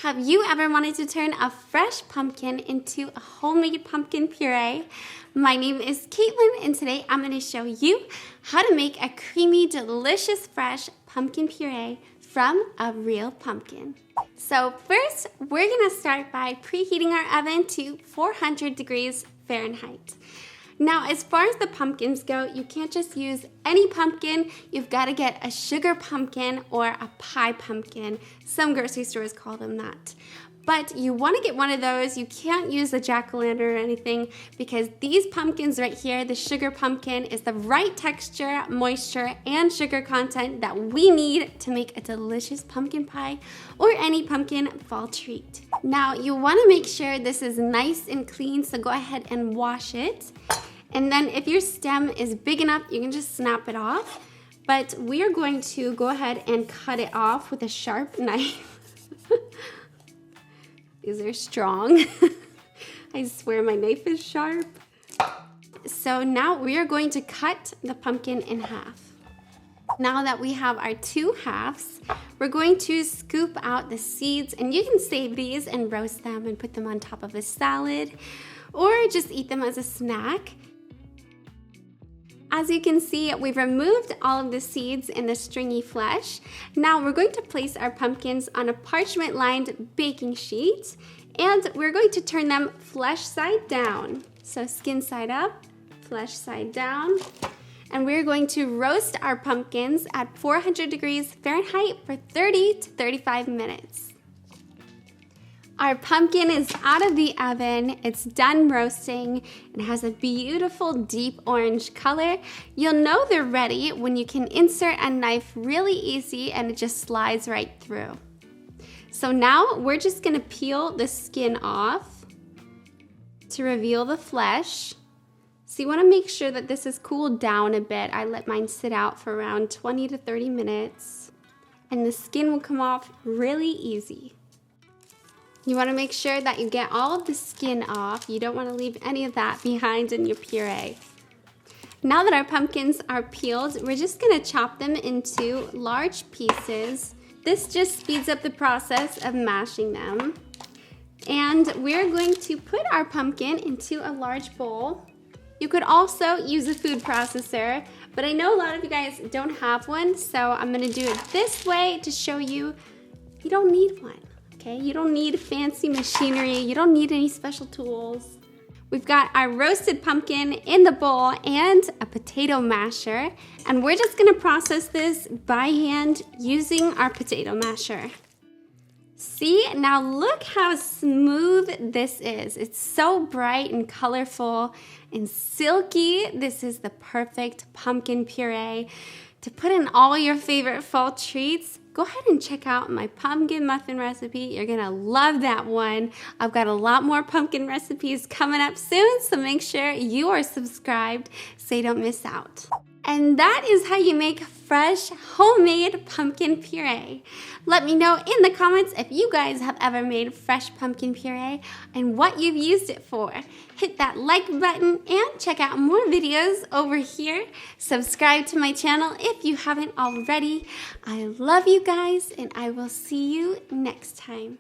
Have you ever wanted to turn a fresh pumpkin into a homemade pumpkin puree? My name is Caitlin, and today I'm going to show you how to make a creamy, delicious, fresh pumpkin puree from a real pumpkin. So first, we're going to start by preheating our oven to 400 degrees Fahrenheit. Now, as far as the pumpkins go, you can't just use any pumpkin. You've got to get a sugar pumpkin or a pie pumpkin. Some grocery stores call them that. But you want to get one of those. You can't use the jack-o'-lantern or anything because these pumpkins right here, the sugar pumpkin, is the right texture, moisture, and sugar content that we need to make a delicious pumpkin pie or any pumpkin fall treat. Now, you want to make sure this is nice and clean, so go ahead and wash it. And then if your stem is big enough, you can just snap it off. But we are going to go ahead and cut it off with a sharp knife. These are strong. I swear my knife is sharp. So now we are going to cut the pumpkin in half. Now that we have our two halves, we're going to scoop out the seeds, and you can save these and roast them and put them on top of a salad or just eat them as a snack. As you can see, we've removed all of the seeds and the stringy flesh. Now we're going to place our pumpkins on a parchment-lined baking sheet, and we're going to turn them flesh side down. So skin side up, flesh side down. And we're going to roast our pumpkins at 400 degrees Fahrenheit for 30 to 35 minutes. Our pumpkin is out of the oven, it's done roasting, and has a beautiful deep orange color. You'll know they're ready when you can insert a knife really easy and it just slides right through. So now we're just gonna peel the skin off to reveal the flesh. So you wanna make sure that this is cooled down a bit. I let mine sit out for around 20 to 30 minutes, and the skin will come off really easy. You want to make sure that you get all of the skin off. You don't want to leave any of that behind in your puree. Now that our pumpkins are peeled, we're just going to chop them into large pieces. This just speeds up the process of mashing them. And we're going to put our pumpkin into a large bowl. You could also use a food processor, but I know a lot of you guys don't have one, so I'm going to do it this way to show you you don't need one. Okay, you don't need fancy machinery, you don't need any special tools. We've got our roasted pumpkin in the bowl and a potato masher, and we're just gonna process this by hand using our potato masher. See, now look how smooth this is. It's so bright and colorful and silky. This is the perfect pumpkin puree to put in all your favorite fall treats. Go ahead and check out my pumpkin muffin recipe. You're gonna love that one. I've got a lot more pumpkin recipes coming up soon, so make sure you are subscribed so you don't miss out. And that is how you make fresh, homemade pumpkin puree. Let me know in the comments if you guys have ever made fresh pumpkin puree and what you've used it for. Hit that like button and check out more videos over here. Subscribe to my channel if you haven't already. I love you guys, and I will see you next time.